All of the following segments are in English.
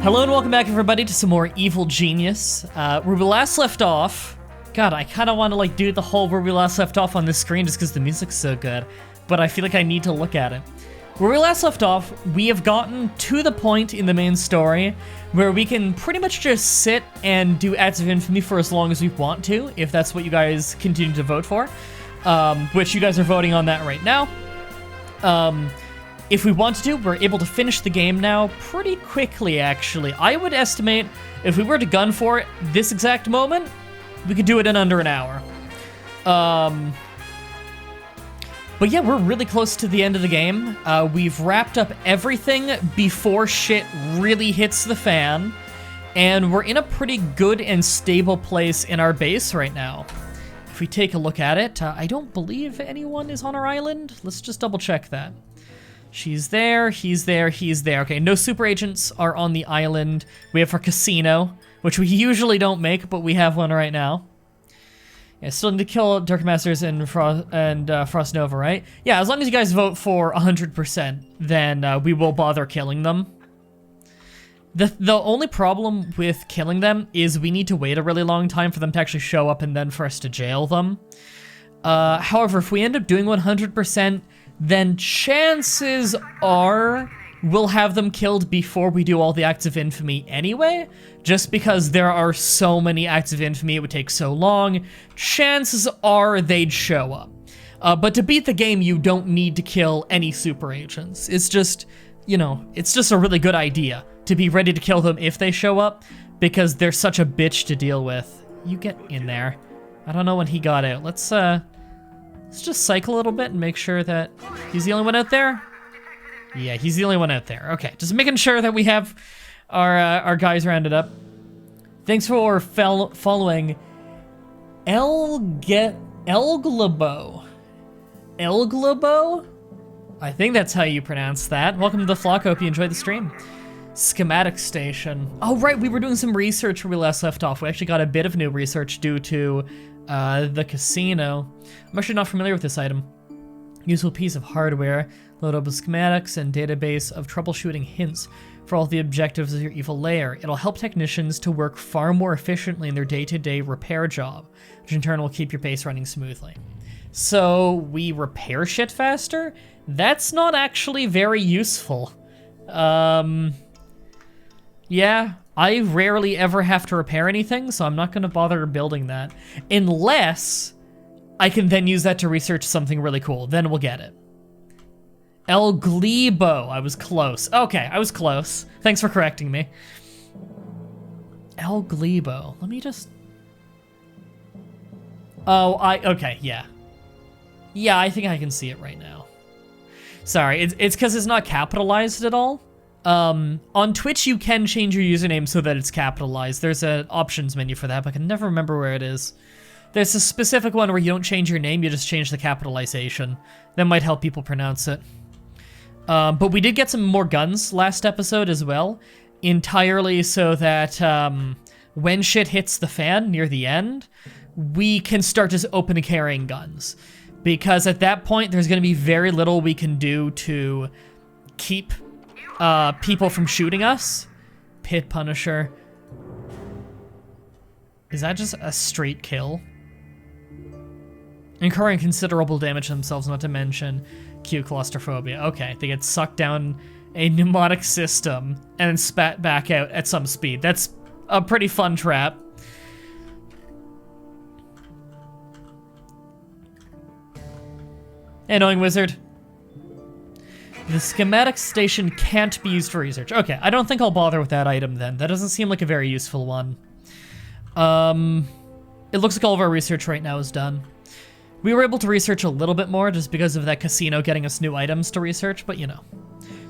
Hello and welcome back, everybody, to some more Evil Genius. Where we last left off... God, I kind of want to, like, do the whole where we last left off on this screen just because the music's so good. But I feel like I need to look at it. Where we last left off, we have gotten to the point in the main story where we can pretty much just sit and do Acts of Infamy for as long as we want to, if that's what you guys continue to vote for. Which you guys are voting on that right now. If we wanted to, we're able to finish the game now pretty quickly, actually. I would estimate if we were to gun for it this exact moment, we could do it in under an hour. But yeah, we're really close to the end of the game. We've wrapped up everything before shit really hits the fan, and we're in a pretty good and stable place in our base right now. If we take a look at it, I don't believe anyone is on our island. Let's just double check that. She's there, he's there, he's there. Okay, no super agents are on the island. We have our casino, which we usually don't make, but we have one right now. Yeah, still need to kill Dark Masters and Frost Nova, right? Yeah, as long as you guys vote for 100%, then we will bother killing them. The only problem with killing them is we need to wait a really long time for them to actually show up and then for us to jail them. However, if we end up doing 100%, then chances are we'll have them killed before we do all the Acts of Infamy anyway, just because there are so many Acts of Infamy, it would take so long. Chances are they'd show up. But to beat the game, you don't need to kill any super agents. It's just, you know, it's just a really good idea to be ready to kill them if they show up, because they're such a bitch to deal with. You get in there. I don't know when he got out. Let's just cycle a little bit and make sure that he's the only one out there. Yeah, he's the only one out there. Okay, just making sure that we have our guys rounded up. Thanks for following El Globo. El Globo? I think that's how you pronounce that. Welcome to the flock. Hope you enjoyed the stream. Schematic station. Oh, right, we were doing some research where we last left off. We actually got a bit of new research due to the casino. I'm actually not familiar with this item. Useful piece of hardware, loadable schematics, and database of troubleshooting hints for all the objectives of your evil lair. It'll help technicians to work far more efficiently in their day-to-day repair job, which in turn will keep your base running smoothly. So we repair shit faster? That's not actually very useful. Yeah, I rarely ever have to repair anything, so I'm not going to bother building that. Unless I can then use that to research something really cool. Then we'll get it. El Glebo. I was close. Okay, I was close. Thanks for correcting me. El Glebo. Let me just... Oh, okay, yeah. Yeah, I think I can see it right now. Sorry, it's because it's not capitalized at all. On Twitch, you can change your username so that it's capitalized. There's an options menu for that, but I can never remember where it is. There's a specific one where you don't change your name, you just change the capitalization. That might help people pronounce it. But we did get some more guns last episode as well, entirely so that when shit hits the fan near the end, we can start just open carrying guns. Because at that point, there's going to be very little we can do to keep people from shooting us. Pit Punisher. Is that just a straight kill? Incurring considerable damage to themselves, not to mention Q claustrophobia. Okay, they get sucked down a pneumatic system and then spat back out at some speed. That's a pretty fun trap. Annoying wizard. The schematic station can't be used for research. Okay, I don't think I'll bother with that item then. That doesn't seem like a very useful one. It looks like all of our research right now is done. We were able to research a little bit more just because of that casino getting us new items to research, but you know.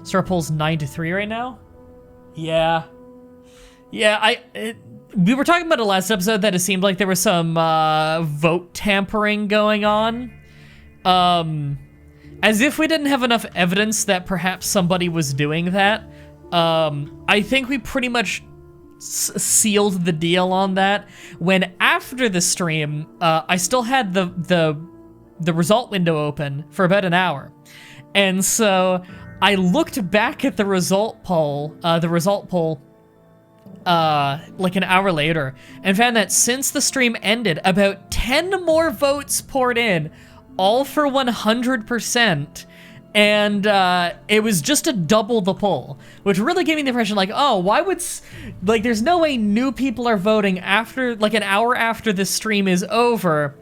Star Poll's 9-3 right now. Yeah. Yeah, we were talking about it last episode that it seemed like there was some vote tampering going on. As if we didn't have enough evidence that perhaps somebody was doing that. I think we pretty much sealed the deal on that when after the stream, I still had the result window open for about an hour. And so I looked back at the result poll, like an hour later, and found that since the stream ended, about 10 more votes poured in, all for 100%. And it was just to double the poll, which really gave me the impression like, oh, why would, like, there's no way new people are voting after, like, an hour after the stream is over,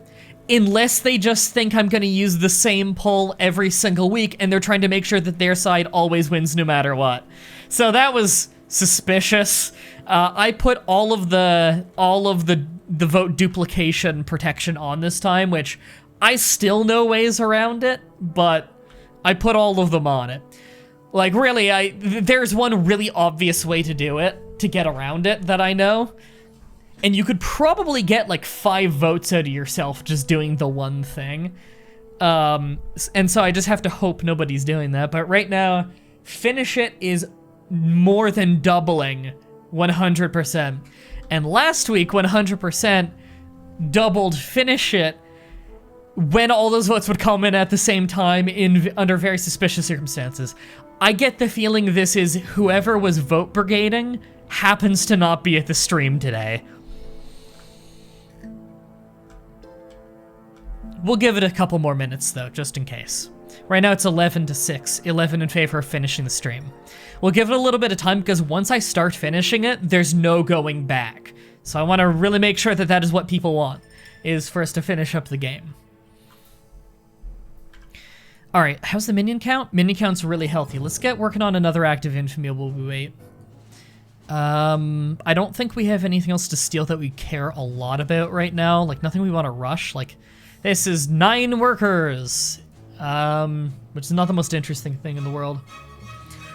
unless they just think I'm gonna use the same poll every single week, and they're trying to make sure that their side always wins no matter what. So that was suspicious. I put all of the vote duplication protection on this time, which I still know ways around it, but I put all of them on it. Like, really, there's one really obvious way to do it, to get around it, that I know. And you could probably get, like, 5 votes out of yourself just doing the one thing. And so I just have to hope nobody's doing that. But right now, Finish It is more than doubling 100%. And last week, 100% doubled Finish It when all those votes would come in at the same time under very suspicious circumstances. I get the feeling this is whoever was vote brigading happens to not be at the stream today. We'll give it a couple more minutes though, just in case. Right now it's 11 to 6, 11 in favor of finishing the stream. We'll give it a little bit of time because once I start finishing it, there's no going back. So I want to really make sure that that is what people want, is for us to finish up the game. All right, how's the minion count? Minion count's really healthy. Let's get working on another active infamy while we wait. I don't think we have anything else to steal that we care a lot about right now. Like, nothing we want to rush. Like, this is 9 workers, which is not the most interesting thing in the world.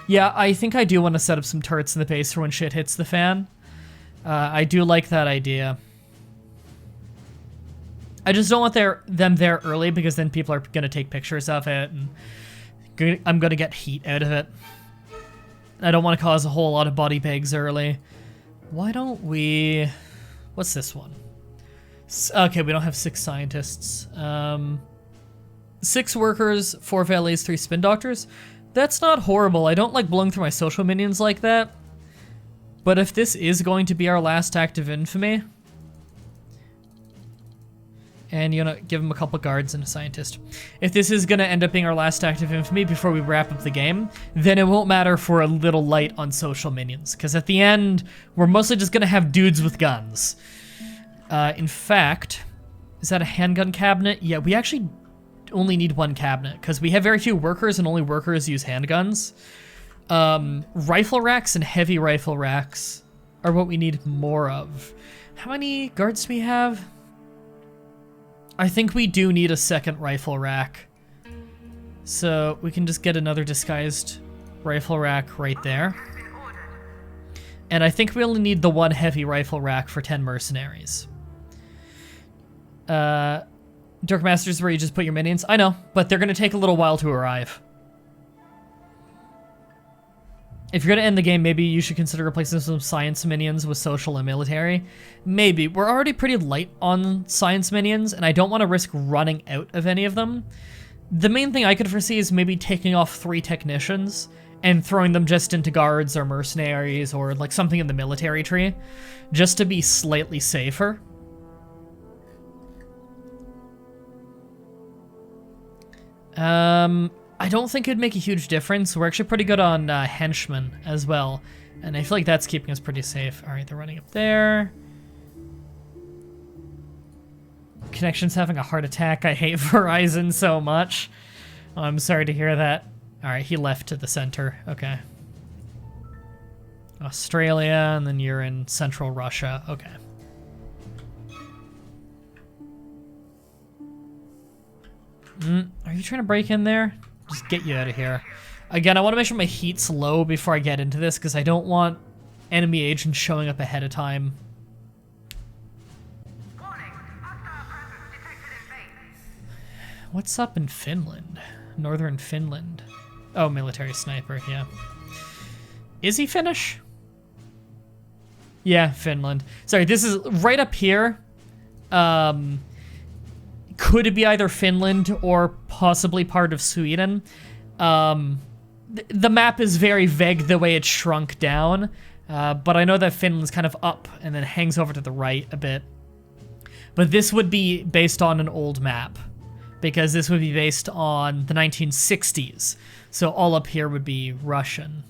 Yeah, I think I do want to set up some turrets in the base for when shit hits the fan. I do like that idea. I just don't want them there early because then people are going to take pictures of it and I'm going to get heat out of it. I don't want to cause a whole lot of body bags early. Why don't we... What's this one? Okay, we don't have 6 scientists. 6 workers, 4 valets, 3 spin doctors. That's not horrible. I don't like blowing through my social minions like that. But if this is going to be our last act of infamy... And, you know, give them a couple guards and a scientist. If this is going to end up being our last act of infamy before we wrap up the game, then it won't matter for a little light on social minions. Because at the end, we're mostly just going to have dudes with guns. In fact, is that a handgun cabinet? Yeah, we actually only need 1 cabinet. Because we have very few workers and only workers use handguns. Rifle racks and heavy rifle racks are what we need more of. How many guards do we have? I think we do need a second rifle rack. So we can just get another disguised rifle rack right there. And I think we only need the 1 heavy rifle rack for 10 mercenaries. Dark Masters where you just put your minions. I know, but they're going to take a little while to arrive. If you're going to end the game, maybe you should consider replacing some science minions with social and military. Maybe. We're already pretty light on science minions, and I don't want to risk running out of any of them. The main thing I could foresee is maybe taking off 3 technicians and throwing them just into guards or mercenaries or like something in the military tree, just to be slightly safer. I don't think it'd make a huge difference. We're actually pretty good on henchmen as well. And I feel like that's keeping us pretty safe. All right, they're running up there. Connection's having a heart attack. I hate Verizon so much. Oh, I'm sorry to hear that. All right, he left to the center. Okay. Australia, and then you're in central Russia. Okay. Are you trying to break in there? Just get you out of here. Again, I want to make sure my heat's low before I get into this, because I don't want enemy agents showing up ahead of time. What's up in Finland? Northern Finland. Oh, military sniper, yeah. Is he Finnish? Yeah, Finland. Sorry, this is right up here. Could it be either Finland or possibly part of Sweden? The map is very vague the way it's shrunk down, But I know that Finland's kind of up and then hangs over to the right a bit. But this would be based on an old map, because this would be based on the 1960s. So all up here would be Russian.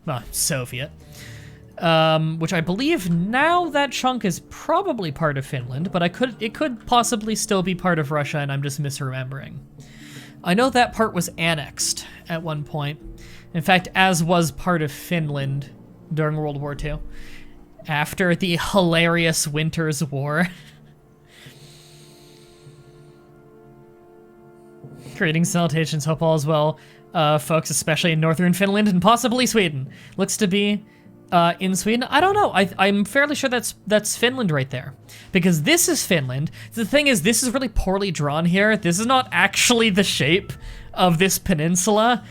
Well, Soviet. Which I believe now that chunk is probably part of Finland, but it could possibly still be part of Russia, and I'm just misremembering. I know that part was annexed at one point. In fact, as was part of Finland during World War II. After the hilarious Winter's War. Creating salutations, hope all is well, folks, especially in northern Finland and possibly Sweden. Looks to be in Sweden. I don't know. I'm fairly sure that's Finland right there, because this is Finland. The thing is, this is really poorly drawn here. This is not actually the shape of this peninsula.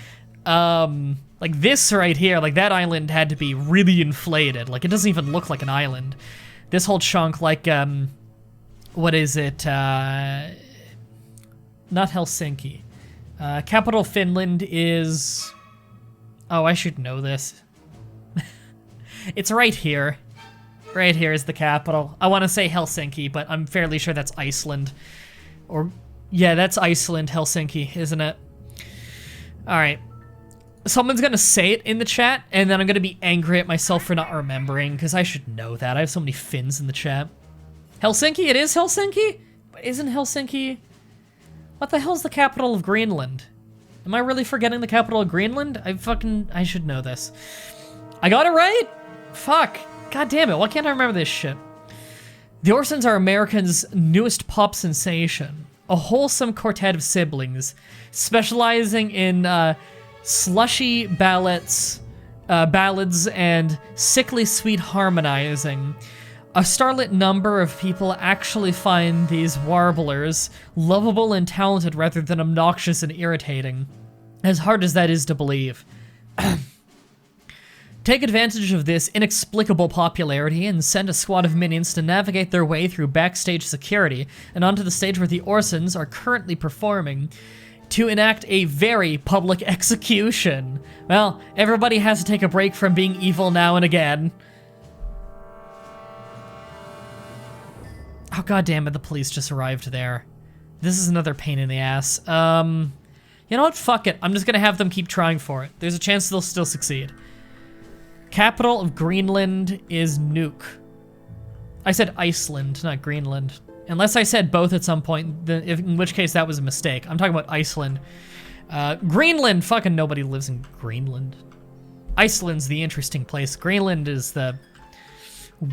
Like this right here, like that island had to be really inflated. Like it doesn't even look like an island. This whole chunk, like, what is it? Not Helsinki. Capital Finland is... Oh, I should know this. It's right here. Right here is the capital. I want to say Helsinki, but I'm fairly sure that's Iceland. Or, yeah, that's Iceland, Helsinki, isn't it? All right. Someone's gonna say it in the chat, and then I'm gonna be angry at myself for not remembering, because I should know that. I have so many Finns in the chat. Helsinki? It is Helsinki? But isn't Helsinki... What the hell's the capital of Greenland? Am I really forgetting the capital of Greenland? I should know this. I got it right? Fuck. God damn it, why can't I remember this shit? The Orsons are Americans' newest pop sensation. A wholesome quartet of siblings, specializing in, slushy ballads and sickly sweet harmonizing. A starlit number of people actually find these warblers lovable and talented rather than obnoxious and irritating, as hard as that is to believe. Take advantage of this inexplicable popularity and send a squad of minions to navigate their way through backstage security and onto the stage where the Orsons are currently performing, to enact a very public execution. Well, everybody has to take a break from being evil now and again. Oh, god damn it, the police just arrived there. This is another pain in the ass. You know what? Fuck it. I'm just gonna have them keep trying for it. There's a chance they'll still succeed. Capital of Greenland is Nuuk. I said Iceland, not Greenland. Unless I said both at some point, in which case that was a mistake. I'm talking about Iceland. Greenland, fucking nobody lives in Greenland. Iceland's the interesting place. Greenland is the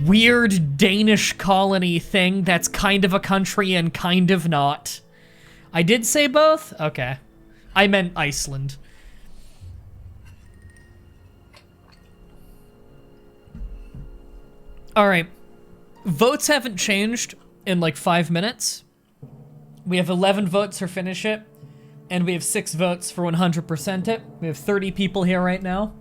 weird Danish colony thing that's kind of a country and kind of not. I did say both? Okay. I meant Iceland. Alright. Votes haven't changed in like 5 minutes. We have 11 votes for finish it, and we have 6 votes for 100% it. We have 30 people here right now.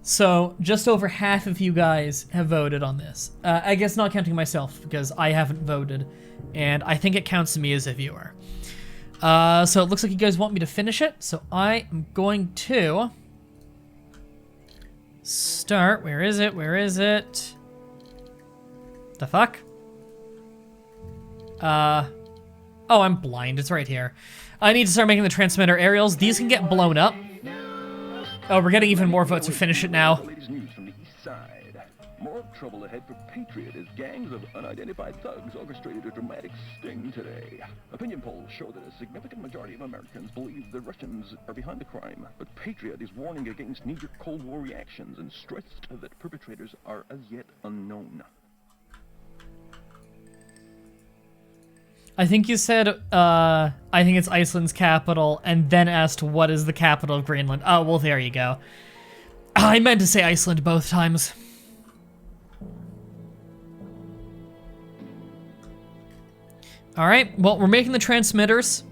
So just over half of you guys have voted on this. I guess not counting myself, because I haven't voted, and I think it counts me as a viewer. So it looks like you guys want me to finish it, so I am going to start. Where is it? Where is it? The fuck? Oh, I'm blind. It's right here. I need to start making the transmitter aerials. These can get blown up. Oh, we're getting even more votes to finish it now. Latest news from the east side. More trouble ahead for Patriot as gangs of unidentified thugs orchestrated a dramatic sting today. Opinion polls show that a significant majority of Americans believe the Russians are behind the crime, but Patriot is warning against knee-jerk Cold War reactions and stressed that perpetrators are as yet unknown. I think you said, I think it's Iceland's capital, and then asked what is the capital of Greenland. Oh, well, there you go. I meant to say Iceland both times. All right, well, we're making the transmitters.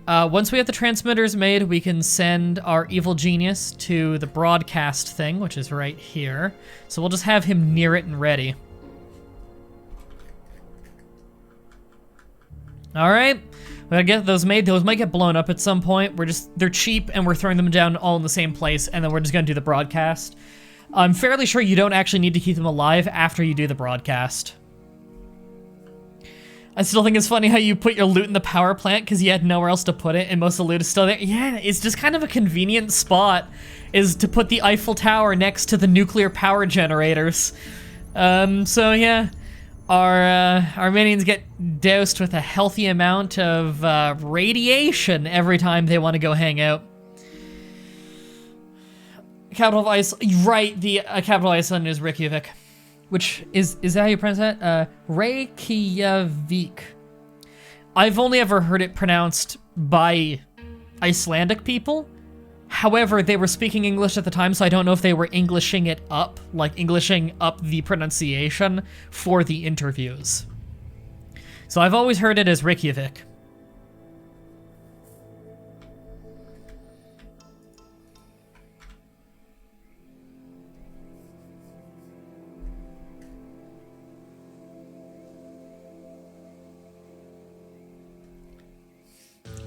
Once we have the transmitters made, we can send our evil genius to the broadcast thing, which is right here. So we'll just have him near it and ready. All right, we gotta get those made. Those might get blown up at some point. They're cheap and we're throwing them down all in the same place, and then we're just gonna do the broadcast. I'm fairly sure you don't actually need to keep them alive after you do the broadcast. I still think it's funny how you put your loot in the power plant because you had nowhere else to put it, and most of the loot is still there. Yeah, it's just kind of a convenient spot, is to put the Eiffel Tower next to the nuclear power generators. So yeah, our minions get doused with a healthy amount of radiation every time they want to go hang out. Capital of Iceland, right, the capital of Iceland is Reykjavik. Which, is that how you pronounce that? Reykjavik. I've only ever heard it pronounced by Icelandic people. However, they were speaking English at the time, so I don't know if they were Englishing it up, like Englishing up the pronunciation for the interviews. So I've always heard it as Reykjavik.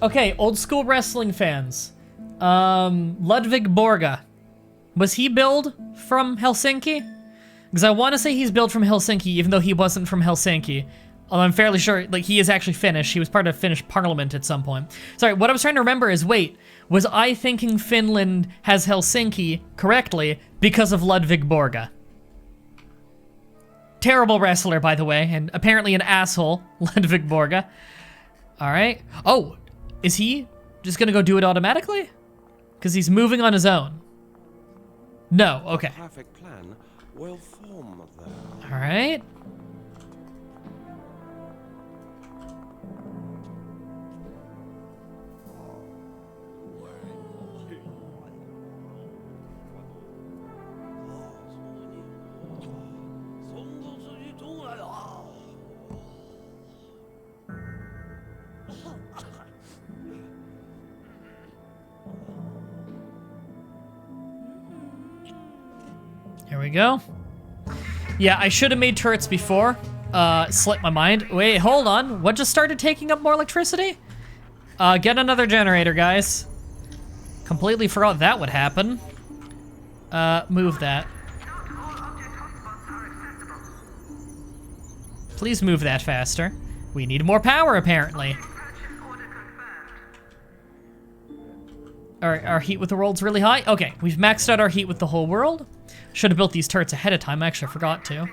Okay, old school wrestling fans. Ludwig Borga. Was he billed from Helsinki? Because I want to say he's billed from Helsinki, even though he wasn't from Helsinki. Although I'm fairly sure, like, he is actually Finnish. He was part of Finnish parliament at some point. Sorry, what I was trying to remember is, wait, was I thinking Finland has Helsinki correctly because of Ludwig Borga? Terrible wrestler, by the way, and apparently an asshole, Ludwig Borga. All right. Oh, is he just gonna go do it automatically? Because he's moving on his own. No, okay. Perfect plan will form there. All right. Here we go. Yeah, I should have made turrets before. Slipped my mind. Wait, hold on. What just started taking up more electricity? Get another generator, guys. Completely forgot that would happen. Move that. Please move that faster. We need more power, apparently. Our heat with the world's really high. Okay, we've maxed out our heat with the whole world. Should have built these turrets ahead of time. I actually forgot to.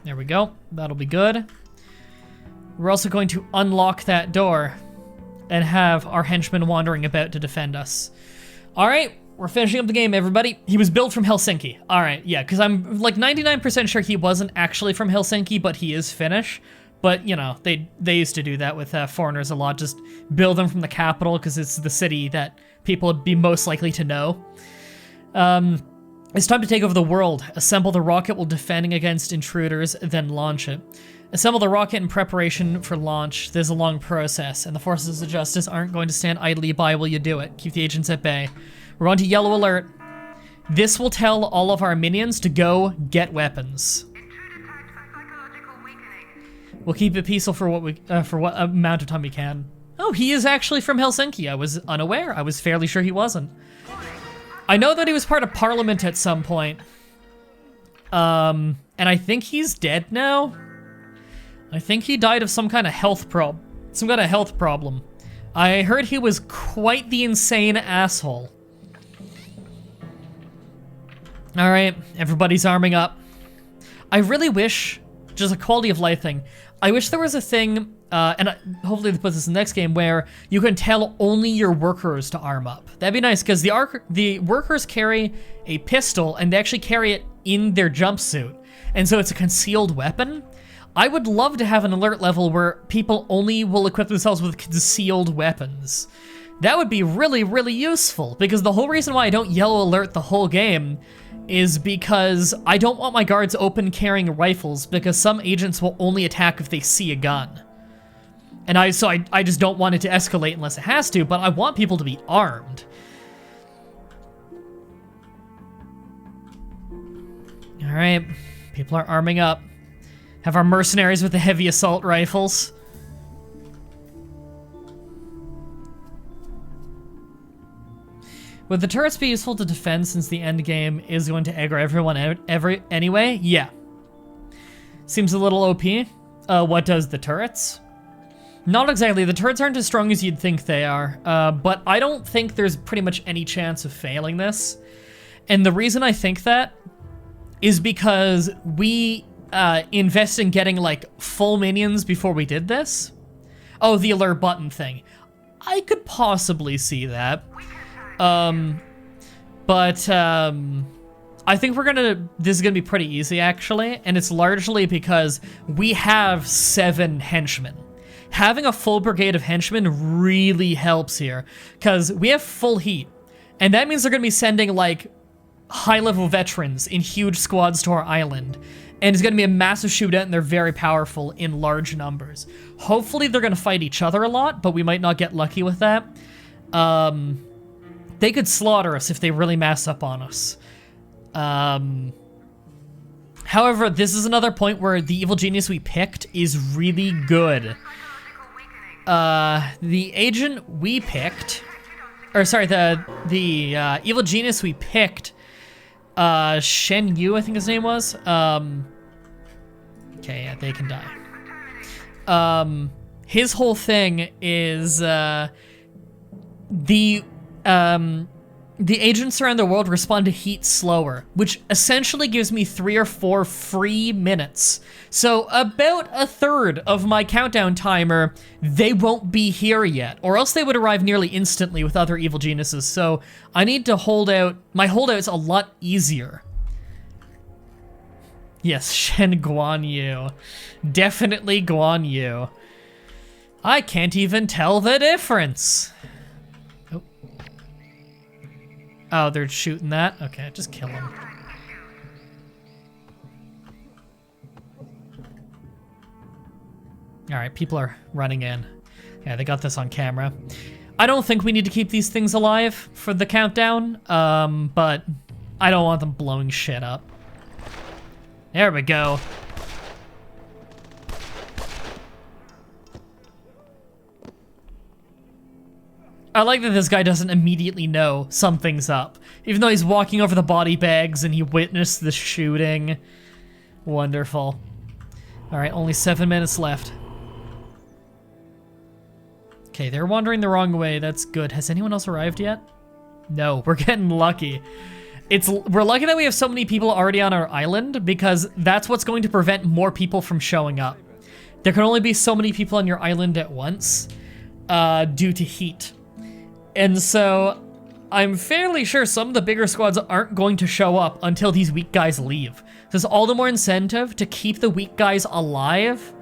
There we go. That'll be good. We're also going to unlock that door and have our henchmen wandering about to defend us. All right, we're finishing up the game, everybody. He was built from Helsinki. All right, yeah, because I'm like 99% sure he wasn't actually from Helsinki, but he is Finnish. But, you know, they used to do that with foreigners a lot. Just build them from the capital because it's the city that people would be most likely to know. It's time to take over the world. Assemble the rocket while defending against intruders, then launch it. Assemble the rocket in preparation for launch. There's a long process, and the forces of justice aren't going to stand idly by while you do it. Keep the agents at bay. We're on to yellow alert. This will tell all of our minions to go get weapons. We'll keep it peaceful for what amount of time we can. Oh, he is actually from Helsinki. I was unaware. I was fairly sure he wasn't. I know that he was part of Parliament at some point. And I think he's dead now. I think he died of some kind of health problem. I heard he was quite the insane asshole. All right, everybody's arming up. I really wish, just a quality of life thing, I wish there was a thing, and hopefully they put this in the next game, where you can tell only your workers to arm up. That'd be nice, because the workers carry a pistol, and they actually carry it in their jumpsuit. And so it's a concealed weapon. I would love to have an alert level where people only will equip themselves with concealed weapons. That would be really, really useful, because the whole reason why I don't yellow alert the whole game is because I don't want my guards open carrying rifles, because some agents will only attack if they see a gun. And I just don't want it to escalate unless it has to, but I want people to be armed. All right, people are arming up. Have our mercenaries with the heavy assault rifles. Would the turrets be useful to defend since the end game is going to aggro everyone anyway? Yeah. Seems a little OP. What does the turrets? Not exactly. The turrets aren't as strong as you'd think they are, but I don't think there's pretty much any chance of failing this. And the reason I think that is because we invest in getting like full minions before we did this. Oh, the alert button thing. I could possibly see that. But I think this is gonna be pretty easy actually, and it's largely because we have 7 henchmen. Having a full brigade of henchmen really helps here, because we have full heat, and that means they're gonna be sending like high-level veterans in huge squads to our island, and it's gonna be a massive shootout, and they're very powerful in large numbers. Hopefully they're gonna fight each other a lot, but we might not get lucky with that. They could slaughter us if they really mass up on us. However, this is another point where the evil genius we picked is really good. The agent we picked, or sorry, the evil genius we picked, Shen Yu, I think his name was. Okay, yeah, they can die. His whole thing is the agents around the world respond to heat slower, which essentially gives me 3 or 4 free minutes. So about a third of my countdown timer, they won't be here yet, or else they would arrive nearly instantly with other evil geniuses. So I need to hold out. My holdout's a lot easier. Yes, Shen Guan Yu. Definitely Guan Yu. I can't even tell the difference. Oh, they're shooting that? Okay, just kill them. Alright, people are running in. Yeah, they got this on camera. I don't think we need to keep these things alive for the countdown, but I don't want them blowing shit up. There we go. I like that this guy doesn't immediately know something's up, even though he's walking over the body bags and he witnessed the shooting. Wonderful. All right, only 7 minutes left. Okay, they're wandering the wrong way. That's good. Has anyone else arrived yet? No, we're getting lucky. We're lucky that we have so many people already on our island, because that's what's going to prevent more people from showing up. There can only be so many people on your island at once, due to heat. And so I'm fairly sure some of the bigger squads aren't going to show up until these weak guys leave. There's all the more incentive to keep the weak guys alive,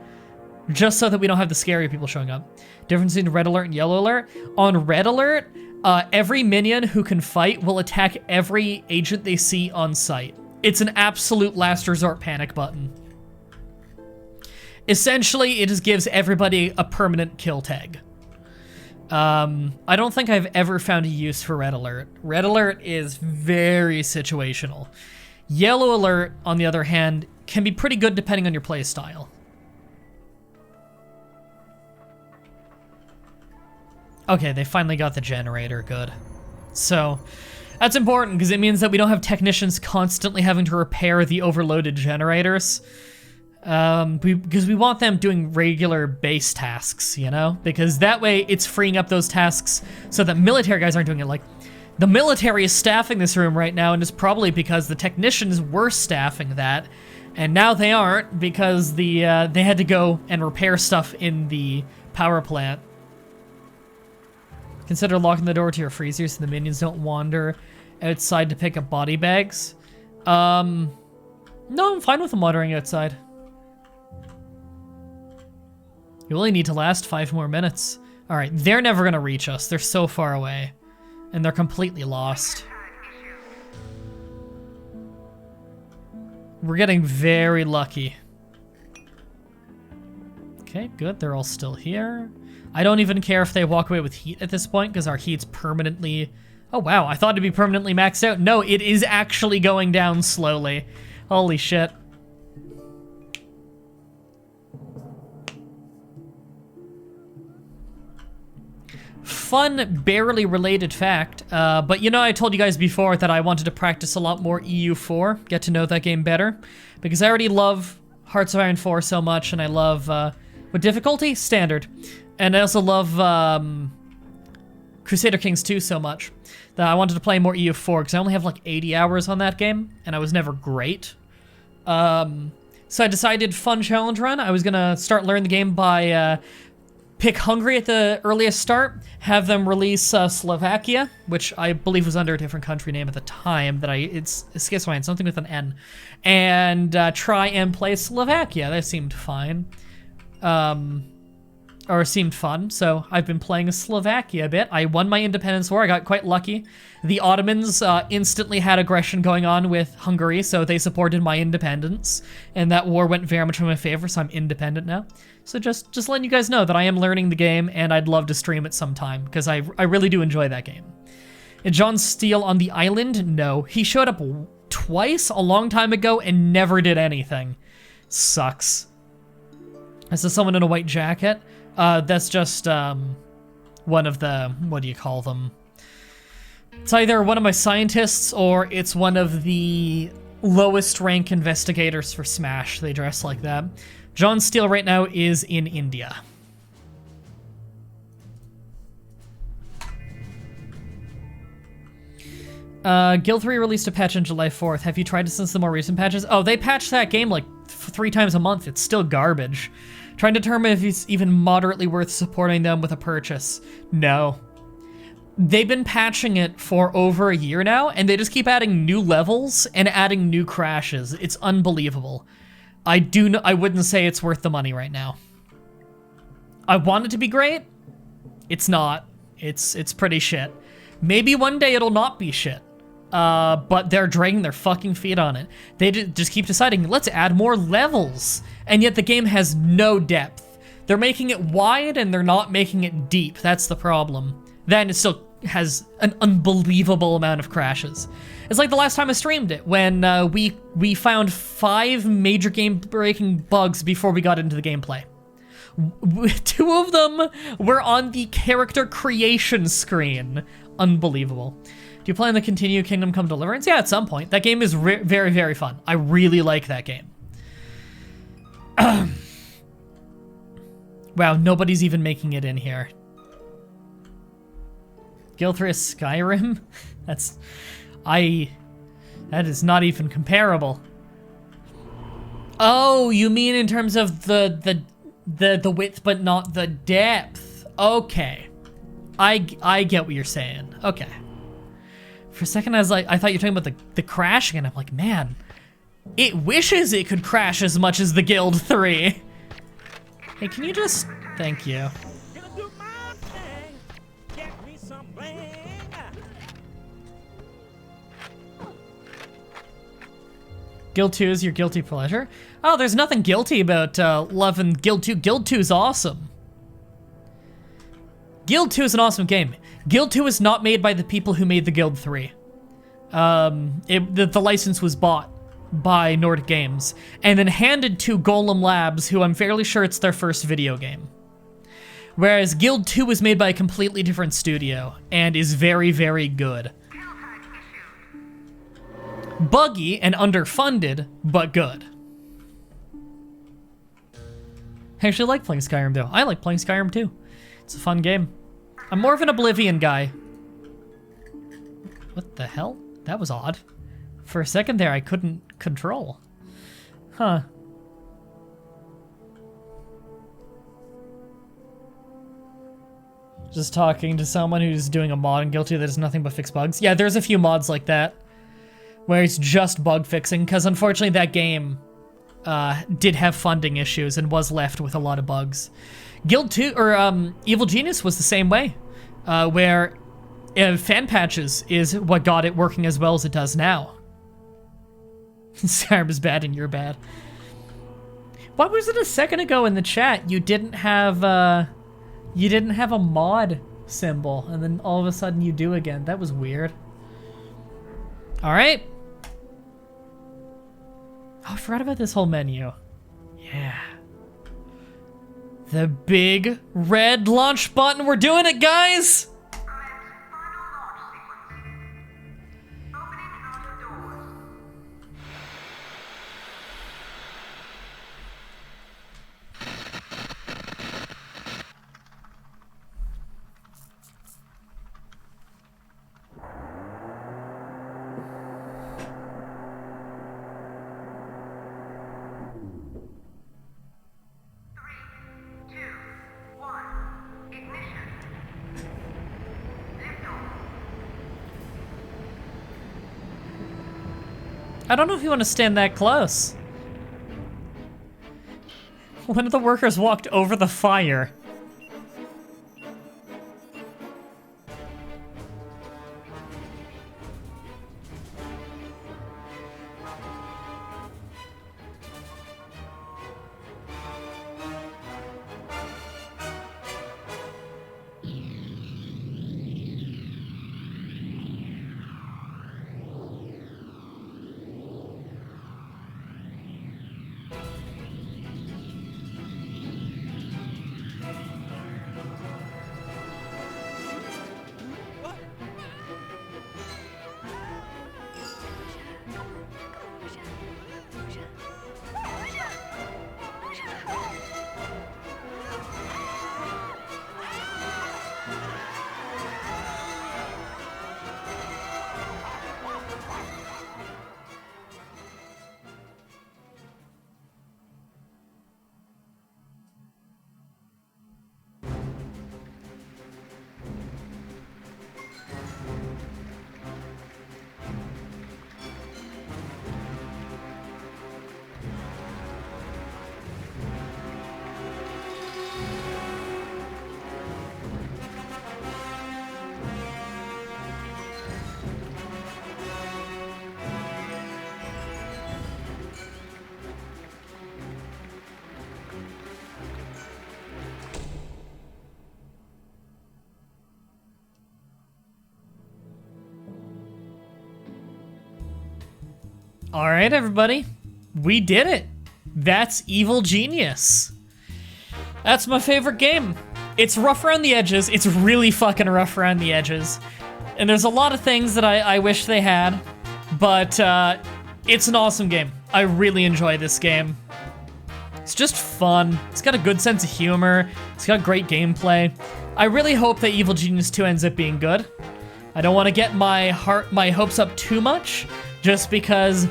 just so that we don't have the scary people showing up. Difference between red alert and yellow alert. On red alert, every minion who can fight will attack every agent they see on sight. It's an absolute last resort panic button. Essentially, it just gives everybody a permanent kill tag. I don't think I've ever found a use for red alert. Red alert is very situational. Yellow alert, on the other hand, can be pretty good depending on your play style. Okay, they finally got the generator, good. So, that's important because it means that we don't have technicians constantly having to repair the overloaded generators. Because we want them doing regular base tasks, you know? Because that way it's freeing up those tasks so that military guys aren't doing it. Like, the military is staffing this room right now, and it's probably because the technicians were staffing that, and now they aren't because they had to go and repair stuff in the power plant. Consider locking the door to your freezer so the minions don't wander outside to pick up body bags. No, I'm fine with them wandering outside. You only need to last 5 more minutes. All right, they're never gonna reach us. They're so far away, and they're completely lost. We're getting very lucky. Okay, good, they're all still here. I don't even care if they walk away with heat at this point, because our heat's permanently... Oh wow, I thought it'd be permanently maxed out. No, it is actually going down slowly. Holy shit. fun, barely related fact, but you know, I told you guys before that I wanted to practice a lot more EU4, get to know that game better, because I already love Hearts of Iron 4 so much, and I love, what difficulty? Standard. And I also love, Crusader Kings 2 so much that I wanted to play more EU4, because I only have like 80 hours on that game, and I was never great. So I decided fun challenge run. I was gonna start learning the game by, pick Hungary at the earliest start, have them release Slovakia, which I believe was under a different country name at the time, that it's escapes my mind, something with an N, and try and play Slovakia. That seemed fine. Or seemed fun, so I've been playing Slovakia a bit. I won my independence war, I got quite lucky. The Ottomans instantly had aggression going on with Hungary, so they supported my independence, and that war went very much in my favor, so I'm independent now. So just letting you guys know that I am learning the game, and I'd love to stream it sometime, because I really do enjoy that game. Is John Steele on the island? No. He showed up twice a long time ago and never did anything. Sucks. This is someone in a white jacket. That's just, one of the, what do you call them? It's either one of my scientists or it's one of the lowest rank investigators for Smash. They dress like that. John Steele right now is in India. Guild 3 released a patch on July 4th. Have you tried it since the more recent patches? Oh, they patched that game like 3 times a month. It's still garbage. Trying to determine if it's even moderately worth supporting them with a purchase. No. They've been patching it for over a year now, and they just keep adding new levels and adding new crashes. It's unbelievable. I wouldn't say it's worth the money right now. I want it to be great. It's not. It's pretty shit. Maybe one day it'll not be shit. But they're dragging their fucking feet on it. They just keep deciding, let's add more levels. And yet the game has no depth. They're making it wide and they're not making it deep. That's the problem. Then it still has an unbelievable amount of crashes. It's like the last time I streamed it, when we found 5 major game-breaking bugs before we got into the gameplay. 2 of them were on the character creation screen. Unbelievable. Do you plan to continue Kingdom Come Deliverance? Yeah, at some point. That game is very, very fun. I really like that game. Wow, nobody's even making it in here. Guild 3 is Skyrim? That is not even comparable. Oh, you mean in terms of the width but not the depth. Okay. I get what you're saying. Okay. For a second I was like, I thought you were talking about the crashing, and I'm like, man, it wishes it could crash as much as the Guild 3. Hey, can you just... Thank you. Guild 2 is your guilty pleasure? Oh, there's nothing guilty about loving Guild 2. Guild 2 is awesome. Guild 2 is an awesome game. Guild 2 is not made by the people who made the Guild 3. The license was bought by Nordic Games and then handed to Golem Labs, who I'm fairly sure it's their first video game. Whereas Guild 2 was made by a completely different studio and is very, very good. Buggy and underfunded, but good. I actually like playing Skyrim though. I like playing Skyrim too. It's a fun game. I'm more of an Oblivion guy. What the hell? That was odd. For a second there, I couldn't control. Huh. Just talking to someone who's doing a mod in Guild 2 that does nothing but fix bugs. Yeah, there's a few mods like that, where it's just bug fixing, because unfortunately that game did have funding issues and was left with a lot of bugs. Guild 2, or Evil Genius was the same way, where fan patches is what got it working as well as it does now. Skyrim is bad and you're bad. What was it a second ago in the chat? You didn't have a mod symbol, and then all of a sudden you do again. That was weird. All right. Oh, I forgot about this whole menu. Yeah. The big red launch button. We're doing it, guys! I don't know if you want to stand that close. One of the workers walked over the fire. All right, everybody. We did it. That's Evil Genius. That's my favorite game. It's rough around the edges. It's really fucking rough around the edges. And there's a lot of things that I wish they had, but it's an awesome game. I really enjoy this game. It's just fun. It's got a good sense of humor. It's got great gameplay. I really hope that Evil Genius 2 ends up being good. I don't want to get my hopes up too much, just because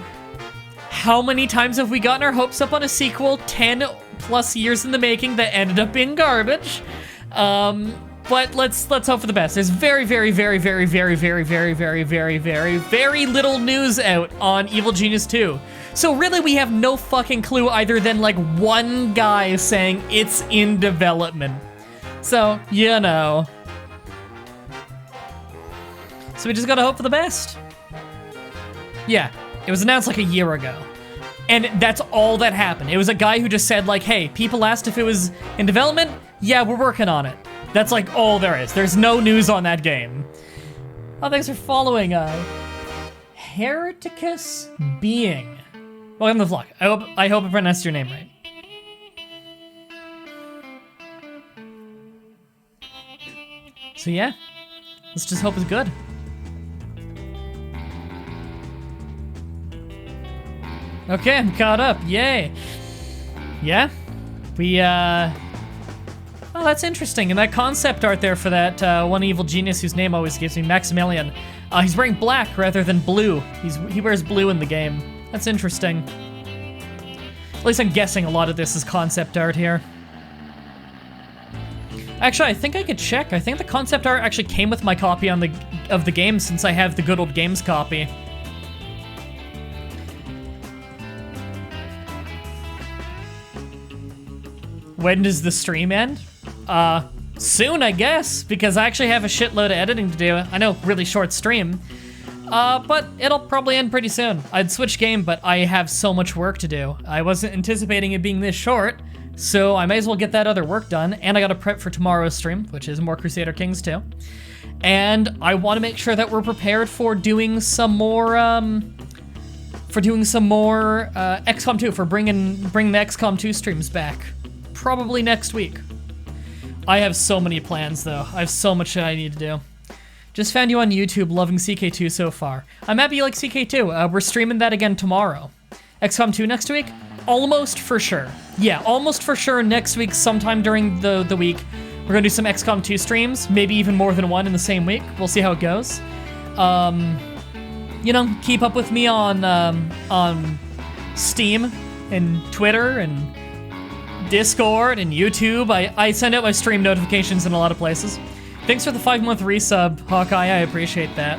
how many times have we gotten our hopes up on a sequel 10 plus years in the making that ended up being garbage? But let's hope for the best. There's very little news out on Evil Genius 2. So really we have no fucking clue either than like one guy saying it's in development. So, you know. So we just gotta hope for the best. Yeah, it was announced like a year ago. And that's all that happened. It was a guy who just said like, hey, people asked if it was in development. Yeah, we're working on it. That's like all there is. There's no news on that game. Oh, thanks for following, Hereticus Being. Welcome to the vlog. I hope I pronounced your name right. So yeah, let's just hope it's good. Okay, I'm caught up. Yay. Yeah, we oh, that's interesting. And that concept art there for that one evil genius whose name always gives me, Maximilian. He's wearing black rather than blue. He wears blue in the game. That's interesting. At least I'm guessing a lot of this is concept art here. Actually, I think I could check. I think the concept art actually came with my copy of the game, since I have the Good Old Games copy. When does the stream end? Soon, I guess, because I actually have a shitload of editing to do. I know, really short stream, but it'll probably end pretty soon. I'd switch game, but I have so much work to do. I wasn't anticipating it being this short, so I may as well get that other work done, and I gotta prep for tomorrow's stream, which is more Crusader Kings 2. And I wanna make sure that we're prepared for doing some more, XCOM 2, for bringing the XCOM 2 streams back. Probably next week. I have so many plans, though. I have so much I need to do. Just found you on YouTube, loving CK2 so far. I'm happy you like CK2. We're streaming that again tomorrow. XCOM 2 next week? Almost for sure. Yeah, almost for sure next week, sometime during the week. We're gonna do some XCOM 2 streams, maybe even more than one in the same week. We'll see how it goes. You know, keep up with me on Steam and Twitter and Discord and YouTube. I send out my stream notifications in a lot of places. Thanks for the 5-month resub, Hawkeye. I appreciate that.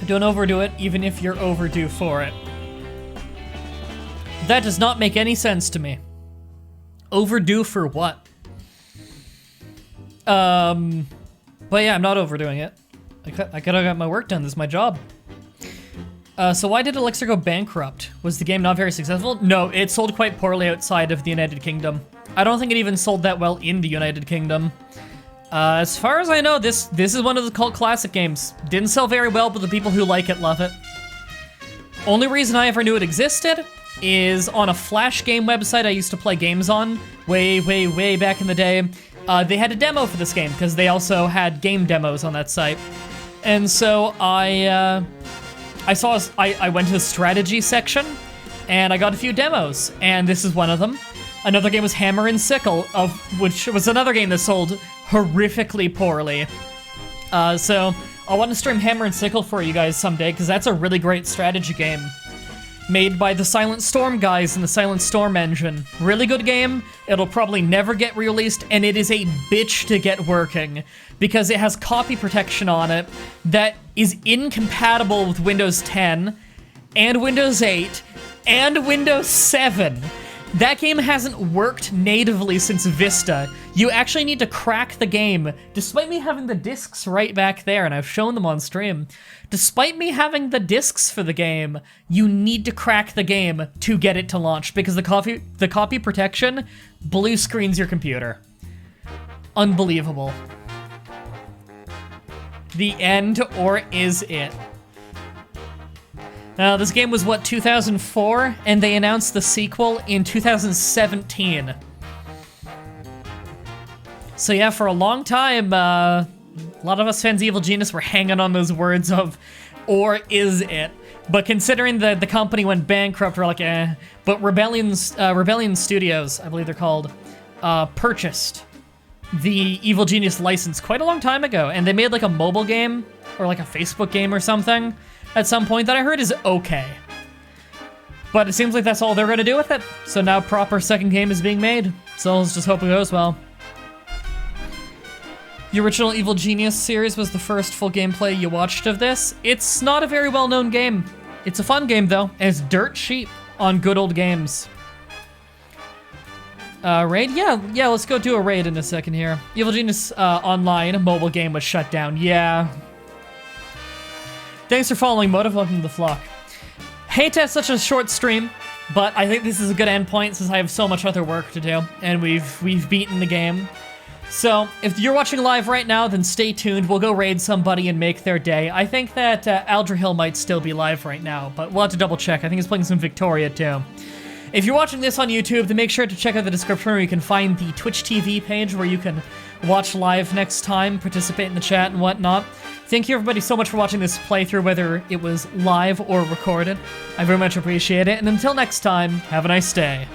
Don't overdo it, even if you're overdue for it. That does not make any sense to me. Overdue for what? But yeah, I'm not overdoing it. I gotta get my work done. This is my job. So why did Elixir go bankrupt? Was the game not very successful? No, it sold quite poorly outside of the United Kingdom. I don't think it even sold that well in the United Kingdom. As far as I know, this is one of the cult classic games. Didn't sell very well, but the people who like it love it. Only reason I ever knew it existed is on a Flash game website I used to play games on way back in the day. They had a demo for this game because they also had game demos on that site. And so I went to the strategy section and I got a few demos, and this is one of them. Another game was Hammer and Sickle, which was another game that sold horrifically poorly. So I want to stream Hammer and Sickle for you guys someday, because that's a really great strategy game. Made by the Silent Storm guys in the Silent Storm engine. Really good game. It'll probably never get released, and it is a bitch to get working, because it has copy protection on it that is incompatible with Windows 10, and Windows 8, and Windows 7. That game hasn't worked natively since Vista. You actually need to crack the game, despite me having the discs right back there, and I've shown them on stream. Despite me having the discs for the game, you need to crack the game to get it to launch, because the copy protection blue screens your computer. Unbelievable. The end, or is it? Now, this game was, what, 2004? And they announced the sequel in 2017. So yeah, for a long time, a lot of us fans of Evil Genius were hanging on those words of, or is it? But considering the company went bankrupt, we're like, eh. But Rebellion Studios, I believe they're called, purchased the Evil Genius license quite a long time ago. And they made like a mobile game, or like a Facebook game or something, at some point that I heard is okay. But it seems like that's all they're gonna do with it. So now proper second game is being made. So let's just hope it goes well. The original Evil Genius series was the first full gameplay you watched of this. It's not a very well-known game. It's a fun game though, and it's dirt cheap on good old games. Raid? Yeah, let's go do a raid in a second here. Evil Genius Online mobile game was shut down, yeah. Thanks for following Motive. Welcome to the flock. Hate to have such a short stream, but I think this is a good endpoint since I have so much other work to do, and we've beaten the game. So, if you're watching live right now, then stay tuned. We'll go raid somebody and make their day. I think that Aldrahill might still be live right now, but we'll have to double check. I think he's playing some Victoria too. If you're watching this on YouTube, then make sure to check out the description where you can find the Twitch TV page where you can watch live next time, participate in the chat and whatnot. Thank you everybody so much for watching this playthrough, whether it was live or recorded. I very much appreciate it, and until next time, have a nice day.